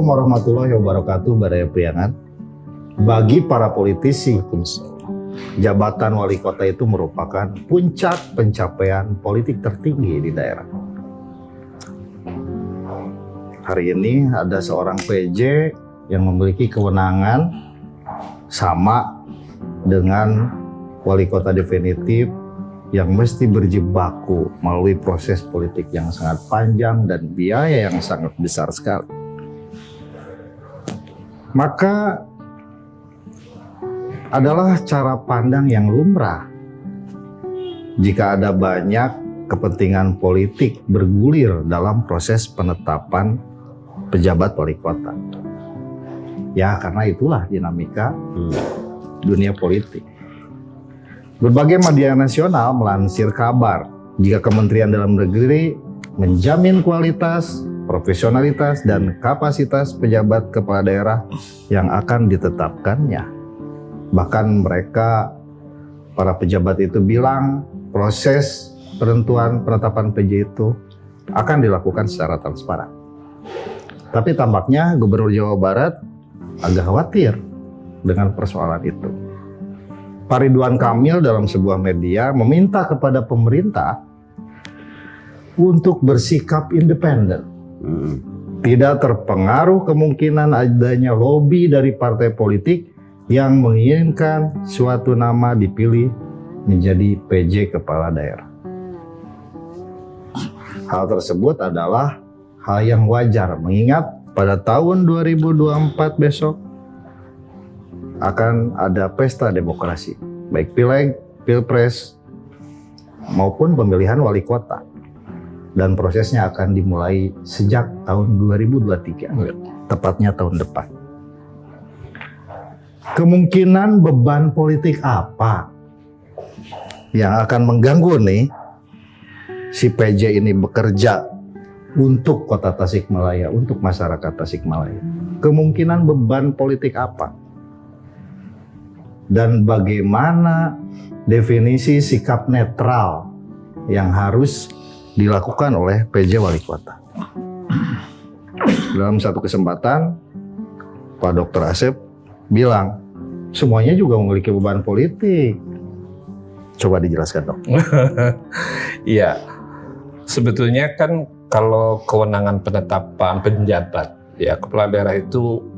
warahmatullahi wabarakatuh, Badaya Priangan. Bagi para politisi, jabatan wali kota itu merupakan puncak pencapaian politik tertinggi di daerah. Hari ini ada seorang PJ yang memiliki kewenangan sama dengan wali kota definitif yang mesti berjibaku melalui proses politik yang sangat panjang dan biaya yang sangat besar sekali. Maka adalah cara pandang yang lumrah jika ada banyak kepentingan politik bergulir dalam proses penetapan pejabat wali kota. Ya, karena itulah dinamika dunia politik. Berbagai media nasional melansir kabar jika Kementerian Dalam Negeri menjamin kualitas, profesionalitas, dan kapasitas pejabat kepala daerah yang akan ditetapkannya. Bahkan mereka, para pejabat itu bilang proses penetapan PJ itu akan dilakukan secara transparan. Tapi tampaknya Gubernur Jawa Barat agak khawatir dengan persoalan itu. Pak Ridwan Kamil dalam sebuah media meminta kepada pemerintah untuk bersikap independen, tidak terpengaruh kemungkinan adanya lobi dari partai politik yang menginginkan suatu nama dipilih menjadi PJ kepala daerah. Hal tersebut adalah hal yang wajar mengingat pada tahun 2024 besok akan ada pesta demokrasi, baik pileg, pilpres, maupun pemilihan wali kota. Dan prosesnya akan dimulai sejak tahun 2023, tepatnya tahun depan. Kemungkinan beban politik apa yang akan mengganggu nih si PJ ini bekerja untuk kota Tasikmalaya, untuk masyarakat Tasikmalaya? Kemungkinan beban politik apa? Dan bagaimana definisi sikap netral yang harus dilakukan oleh PJ wali kota? Dalam satu kesempatan, Pak Dr. Asep bilang, semuanya juga memiliki beban politik. Coba dijelaskan, Dok. Iya, sebetulnya kan kalau kewenangan penetapan penjabat, ya kepala daerah itu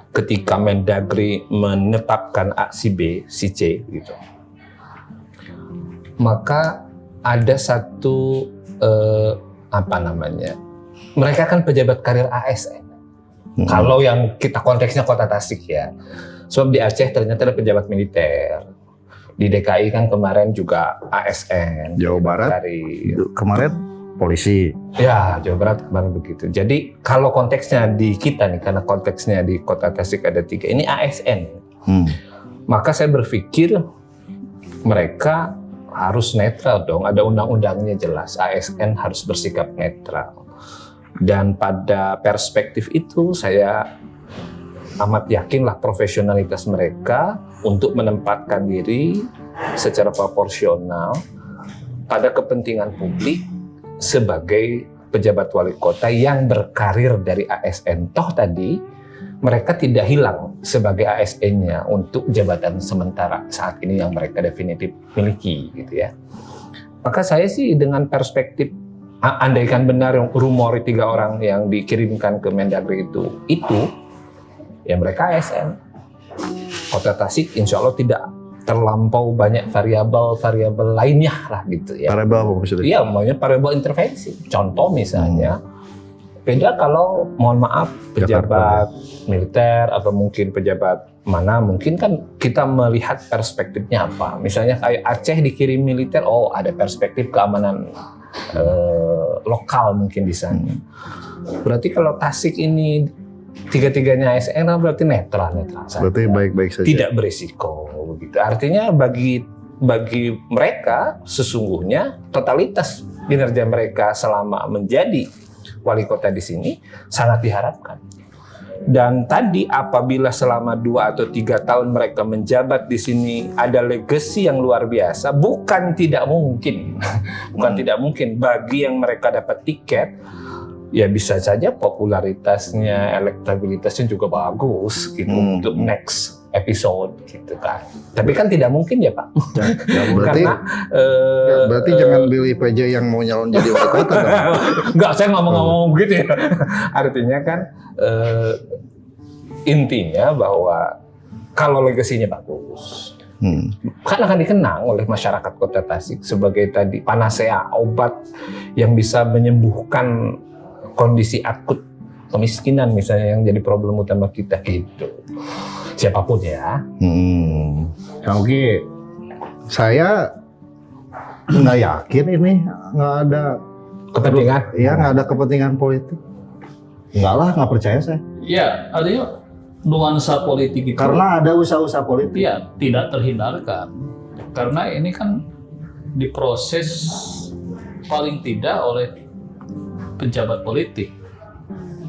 ketika Mendagri menetapkan A si B, si C gitu, maka ada satu mereka kan pejabat karir ASN. Kalau yang kita konteksnya kota Tasik ya, sebab di Aceh ternyata ada pejabat militer, di DKI kan kemarin juga ASN, Jawa Barat kemarin polisi. Ya, Jawa Barat kemarin begitu. Jadi kalau konteksnya di kita nih, karena konteksnya di kota Tasik ada 3, ini ASN. Maka saya berpikir mereka harus netral dong, ada undang-undangnya jelas, ASN harus bersikap netral. Dan pada perspektif itu saya amat yakinlah profesionalitas mereka untuk menempatkan diri secara proporsional pada kepentingan publik sebagai pejabat wali kota yang berkarir dari ASN. Toh tadi mereka tidak hilang sebagai ASN-nya untuk jabatan sementara saat ini yang mereka definitif miliki gitu ya. Maka saya sih dengan perspektif, andaikan benar yang rumor 3 orang yang dikirimkan ke Mendagri itu ya mereka ASN. Kota Tasik insya Allah tidak terlampau banyak variabel lainnya lah gitu ya. Variabel apa maksudnya? Iya, maunya variabel intervensi. Contoh misalnya, beda kalau mohon maaf pejabat militer atau mungkin pejabat mana, mungkin kan kita melihat perspektifnya apa. Misalnya kayak Aceh dikirim militer, oh ada perspektif keamanan lokal mungkin di sana. Berarti kalau Tasik ini tiga-tiganya ASN berarti netral saja. Berarti baik-baik saja. Tidak berisiko begitu. Artinya bagi mereka sesungguhnya totalitas kinerja mereka selama menjadi wali kota di sini sangat diharapkan. Dan tadi apabila selama 2 atau 3 tahun mereka menjabat di sini ada legacy yang luar biasa, bukan tidak mungkin, bukan tidak mungkin bagi yang mereka dapat tiket ya bisa saja popularitasnya, elektabilitasnya juga bagus gitu untuk next episode gitu kan. Tapi kan tidak mungkin ya Pak. Berarti, Karena berarti jangan pilih PJ yang mau nyalon jadi wali kota dong. Enggak, saya ngomong gitu ya. Artinya kan intinya bahwa kalau legasinya bagus, kan akan dikenang oleh masyarakat Kota Tasik sebagai tadi panacea, obat yang bisa menyembuhkan kondisi akut kemiskinan misalnya yang jadi problem utama kita gitu. Siapapun ya. Oke, saya nggak yakin ini nggak ada Kepentingan? Iya, nggak ada kepentingan politik. Nggak lah, nggak percaya saya. Ya, artinya nuansa politik itu Karena ada usaha-usaha politik. ya tidak terhindarkan. Karena ini kan diproses paling tidak oleh pejabat politik.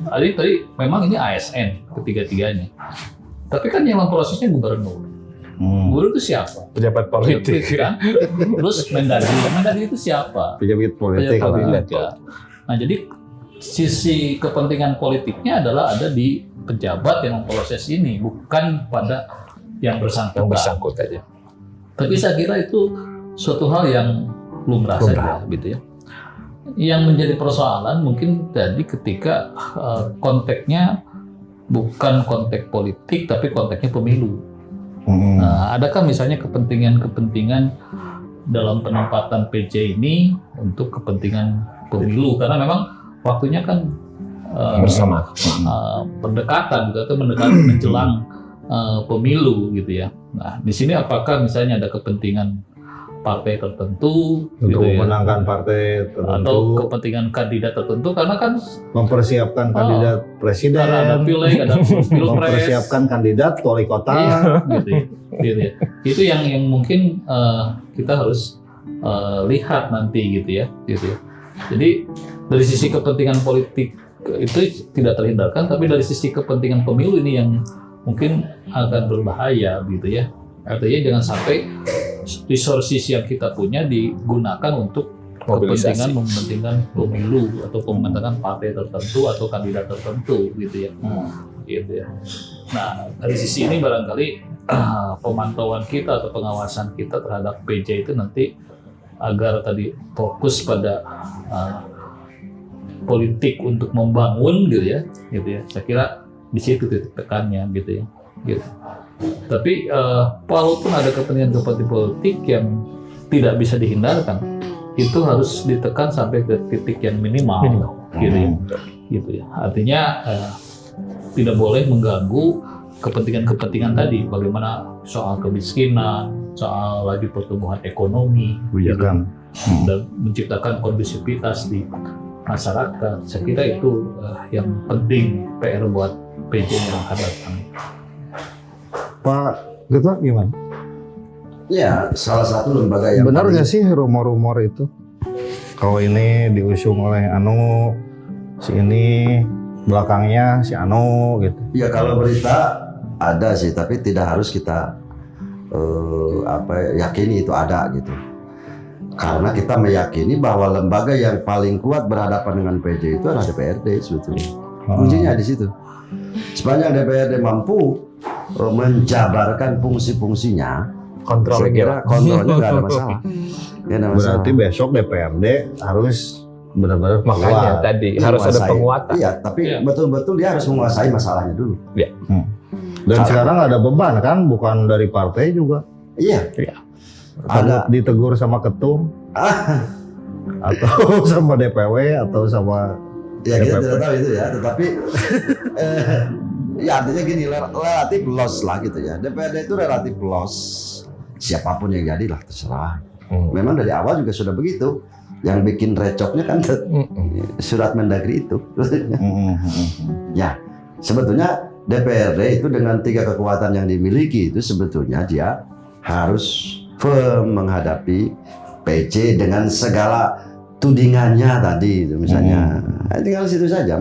Tadi memang ini ASN ketiga-tiganya. Tapi kan yang memprosesnya gubernur. Gubernur itu siapa? Pejabat politik kan? Terus Mendagri itu siapa? Pejabat politik. Pejabat politik, ya. Nah, jadi sisi kepentingan politiknya adalah ada di pejabat yang memproses ini, bukan pada yang bersangkutan. aja. Tapi saya kira itu suatu hal yang lumrah saja, gitu ya. Yang menjadi persoalan mungkin tadi ketika konteksnya bukan konteks politik, tapi konteksnya pemilu. Nah, adakah misalnya kepentingan-kepentingan dalam penempatan PJ ini untuk kepentingan pemilu? Karena memang waktunya kan Bersama. berdekatan gitu, atau mendekati menjelang pemilu gitu ya. Nah, di sini apakah misalnya ada kepentingan partai tertentu Untuk gitu ya, memenangkan partai atau tertentu, kepentingan kandidat tertentu, karena kan mempersiapkan kandidat presiden, karena ada pileg, ada pilpres, mempersiapkan kandidat wali kota. iya, gitu ya. Itu yang mungkin kita harus lihat nanti gitu ya. Jadi dari sisi kepentingan politik itu tidak terhindarkan, tapi dari sisi kepentingan pemilu ini yang mungkin akan berbahaya gitu ya. Artinya jangan sampai resources yang kita punya digunakan untuk Mobilisasi. mementingkan pemilu atau mementingkan partai tertentu atau kandidat tertentu gitu ya. Gitu ya. Nah, dari sisi ini barangkali pemantauan kita atau pengawasan kita terhadap PJ itu nanti agar tadi fokus pada politik untuk membangun gitu ya. Saya kira di situ titik tekannya gitu ya. Gitu. Tapi walaupun ada kepentingan-kepentingan politik yang tidak bisa dihindarkan, itu harus ditekan sampai ke titik yang minimal. Gitu ya. Artinya tidak boleh mengganggu kepentingan-kepentingan tadi, bagaimana soal kemiskinan, soal lagi pertumbuhan ekonomi, Bujakan. dan menciptakan kondusivitas di masyarakat. Saya kira itu yang penting PR buat PJ yang akan datang. Pak Ketua gimana? Ya, salah satu lembaga yang Benar paling- nggak sih rumor-rumor itu? Kalau ini diusung oleh Anu, si ini belakangnya si Anu gitu. Ya kalau berita ada sih, tapi tidak harus kita yakini itu ada gitu. Karena kita meyakini bahwa lembaga yang paling kuat berhadapan dengan PJ itu adalah DPRD sebetulnya. Kuncinya di situ. Sepanjang DPRD mampu menjabarkan fungsi-fungsinya, saya kira kontrolnya nggak ada masalah. Nggak ada masalah. Berarti besok DPRD harus benar-benar Makanya keluar. tadi harus ada Menguasai. penguatan. Iya, tapi betul-betul dia harus menguasai masalahnya dulu. Dan sekarang ada beban kan, bukan dari partai juga. Iya. Ada ditegur sama ketum atau sama DPW atau sama Ya kita DPP. tidak tahu itu ya, tetapi ya artinya gini, relatif loss lah gitu ya. DPRD itu relatif loss. Siapapun yang jadi lah terserah. Memang dari awal juga sudah begitu. Yang bikin recoknya kan surat Mendagri itu. Ya, sebetulnya DPRD itu dengan 3 kekuatan yang dimiliki itu sebetulnya dia harus firm menghadapi PJ dengan segala tudingannya tadi itu misalnya. Tinggal situ saja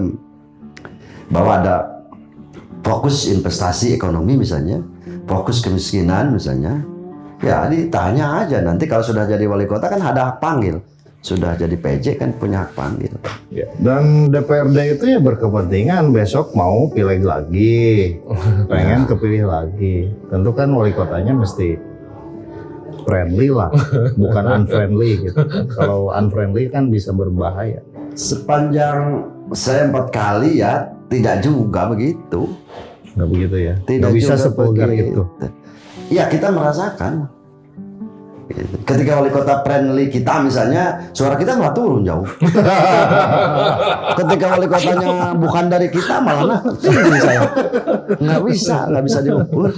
bahwa ada fokus investasi ekonomi misalnya, fokus kemiskinan misalnya. Ya ditanya aja nanti kalau sudah jadi wali kota kan ada hak panggil. sudah jadi PJ kan punya hak panggil. Dan DPRD itu ya berkepentingan besok mau pileg lagi, pengen kepilih lagi. Tentu kan wali kotanya mesti friendly lah, bukan unfriendly gitu. Kalau unfriendly kan bisa berbahaya. Sepanjang saya 4 kali ya tidak juga begitu. Nggak begitu ya? Tidak Nggak bisa juga sepulgar begitu. itu. Iya, kita merasakan. Ketika wali kota friendly kita misalnya, suara kita malah turun jauh. Ketika wali kotanya bukan dari kita, malah tinggi saya. Nggak bisa diukur.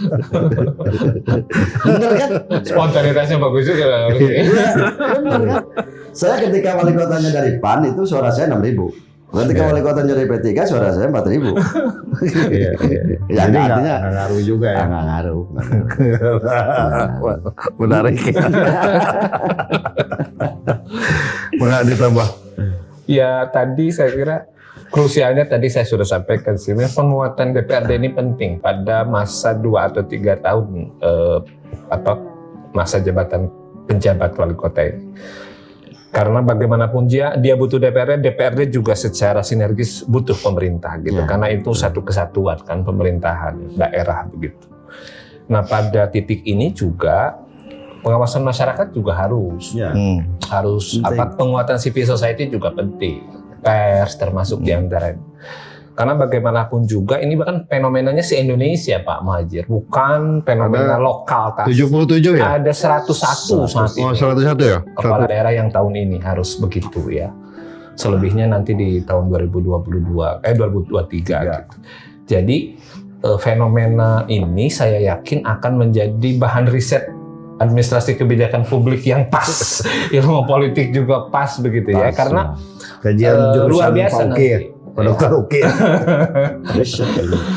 Bener kan? Spontanitasnya bagus juga. Bener kan? Saya ketika wali kotanya dari PAN itu suara saya 6.000. Ketika wali kotanya dari P3 suara saya 4.000. Iya. Ya, Jadi artinya nggak ngaruh juga ya. nggak ngaruh. Menarik. Nggak ditambah. Ya tadi saya kira krusialnya tadi saya sudah sampaikan sini, penguatan DPRD ini penting pada masa 2 atau 3 tahun atau masa jabatan penjabat wali kota ini. Karena bagaimanapun dia butuh DPRD juga secara sinergis butuh pemerintah gitu. Karena itu satu kesatuan kan pemerintahan daerah begitu. Nah pada titik ini juga pengawasan masyarakat juga harus Penting. penguatan civil society juga penting. Pers termasuk di antaranya. Karena bagaimanapun juga ini bahkan fenomenanya se-Indonesia Pak Muhadjir, bukan fenomena lokal. 77 ya? Ada 101 saat ini. Oh 101 ya? Kepala daerah yang tahun ini harus begitu ya. Selebihnya nanti di tahun 2023 gitu. Jadi fenomena ini saya yakin akan menjadi bahan riset administrasi kebijakan publik yang pas. Ilmu politik juga pas begitu ya. Karena Kajian jurusan luar biasa Pak Uki ya? nanti. Pak Dokter Uki ya?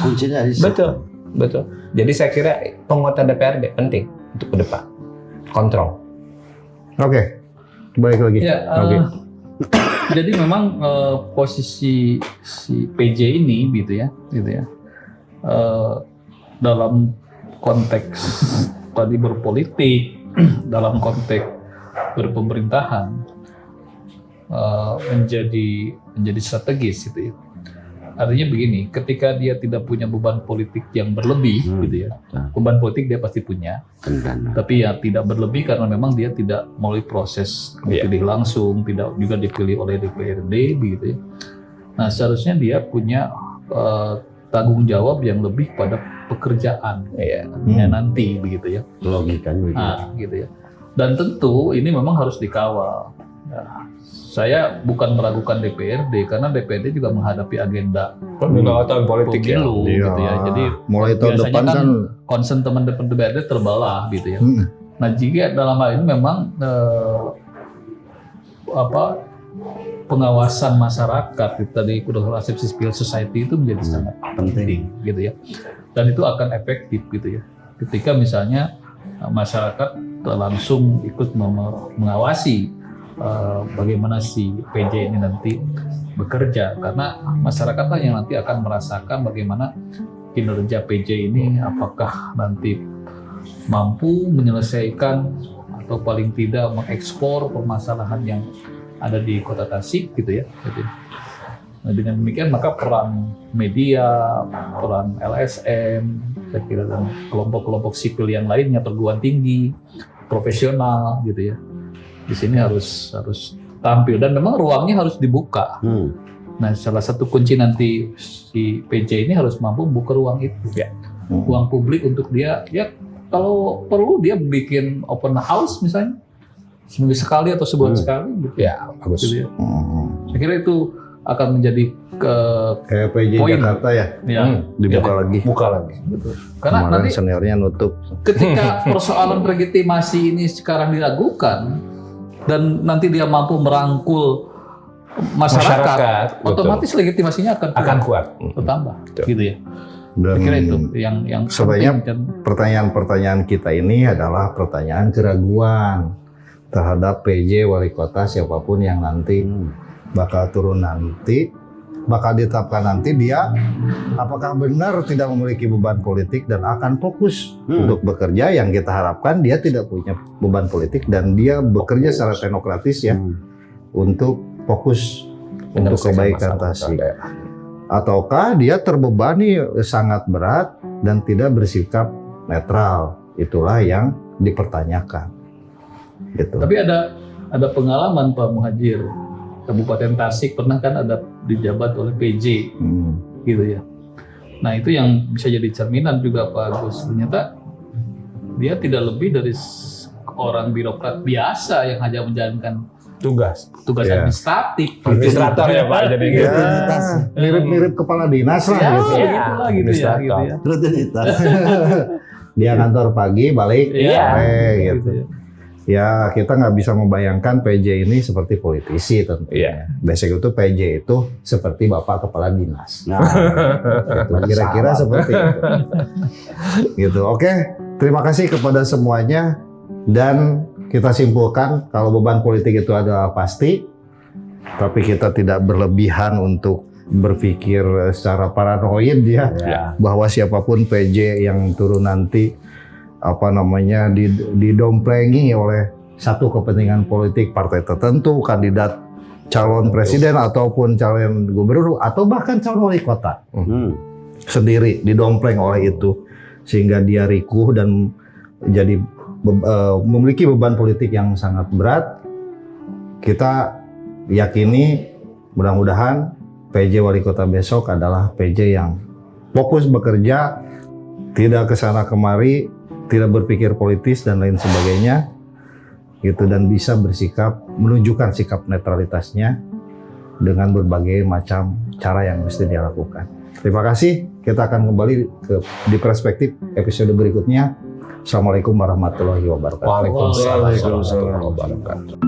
Kuncinya riset. Betul. Jadi saya kira penguatan DPRD penting untuk ke depan. Kontrol. Oke. Baik lagi. Ya, Oke. jadi memang posisi si PJ ini gitu ya, dalam konteks tadi berpolitik, dalam konteks berpemerintahan menjadi strategis gitu ya. Artinya begini, ketika dia tidak punya beban politik yang berlebih gitu ya, beban politik dia pasti punya, tapi ya tidak berlebih karena memang dia tidak melalui proses dipilih langsung, tidak juga dipilih oleh DPRD begitu ya. Nah seharusnya dia punya tanggung jawab yang lebih pada pekerjaan nanti begitu ya. Logikanya begitu. Nah, gitu ya. Dan tentu ini memang harus dikawal. Nah, saya bukan meragukan DPRD karena DPRD juga menghadapi agenda Tahun politik ya. pemilu gitu ya. Jadi mulai tahun biasanya depan kan concern teman-teman DPRD terbelah gitu ya. Nah, jika dalam hal ini memang pengawasan masyarakat tadi kualitas civil society itu menjadi sangat penting gitu ya. Dan itu akan efektif gitu ya. Ketika misalnya masyarakat langsung ikut mengawasi bagaimana si PJ ini nanti bekerja, karena masyarakatlah yang nanti akan merasakan bagaimana kinerja PJ ini, apakah nanti mampu menyelesaikan atau paling tidak mengekspor permasalahan yang ada di Kota Tasik gitu ya. Nah, dengan demikian maka peran media, peran LSM, saya kira dan kelompok-kelompok sipil yang lainnya, perguruan tinggi, profesional gitu ya. Di sini harus tampil dan memang ruangnya harus dibuka. Nah, salah satu kunci nanti si PJ ini harus mampu membuka ruang itu ya. Ruang publik untuk dia ya, kalau perlu dia bikin open house misalnya seminggu sekali atau sebulan sekali gitu. Ya, bagus. Gitu ya. Saya kira itu akan menjadi kayak PJ poin. Jakarta ya, dibuka lagi. Buka lagi. Betul. Karena Kemarin nanti seniornya nutup. ketika persoalan legitimasi ini sekarang diragukan dan nanti dia mampu merangkul masyarakat, otomatis legitimasinya akan kuat. bertambah, gitu ya. Dan Saya kira itu yang sebenarnya penting dan pertanyaan-pertanyaan kita ini adalah pertanyaan keraguan terhadap PJ wali kota siapapun yang nanti bakal turun nanti, bakal ditetapkan nanti, dia apakah benar tidak memiliki beban politik dan akan fokus untuk bekerja. Yang kita harapkan dia tidak punya beban politik dan dia bekerja secara teknokratis ya. untuk fokus untuk kebaikan Tasik. daerah. Ataukah dia terbebani sangat berat dan tidak bersikap netral? Itulah yang dipertanyakan. Gitu. Tapi ada pengalaman Pak Muhajir, Kabupaten Tasik pernah kan ada dijabat oleh PJ gitu ya. Nah itu yang bisa jadi cerminan juga Pak Agus. Ternyata dia tidak lebih dari orang birokrat biasa yang hanya menjalankan Tugas. tugas Ya. administratif. Administrator ya Pak, jadi Ya, gitu. mirip-mirip kepala dinas lah Ya, gitu. gitu lah gitu ya. Gitu ya. Rutinitas. Dia kantor pagi, balik Iya, sore gitu gitu. ya. Ya kita nggak bisa membayangkan PJ ini seperti politisi tentunya. Basic itu PJ itu seperti bapak kepala dinas. Nah, Gitu. Kira-kira seperti itu. Gitu. Oke, terima kasih kepada semuanya dan kita simpulkan kalau beban politik itu adalah pasti, tapi kita tidak berlebihan untuk berpikir secara paranoid ya, bahwa siapapun PJ yang turun nanti didomplengi oleh satu kepentingan politik partai tertentu, kandidat calon presiden ataupun calon gubernur atau bahkan calon wali kota sendiri didompleng oleh itu sehingga dia rikuh dan jadi memiliki beban politik yang sangat berat. Kita yakini mudah-mudahan PJ wali kota besok adalah PJ yang fokus bekerja, tidak kesana kemari, tidak berpikir politis dan lain sebagainya, gitu, dan bisa bersikap menunjukkan sikap netralitasnya dengan berbagai macam cara yang mesti dia lakukan. Terima kasih. Kita akan kembali di perspektif episode berikutnya. Assalamualaikum warahmatullahi wabarakatuh. Waalaikumsalam warahmatullahi wabarakatuh.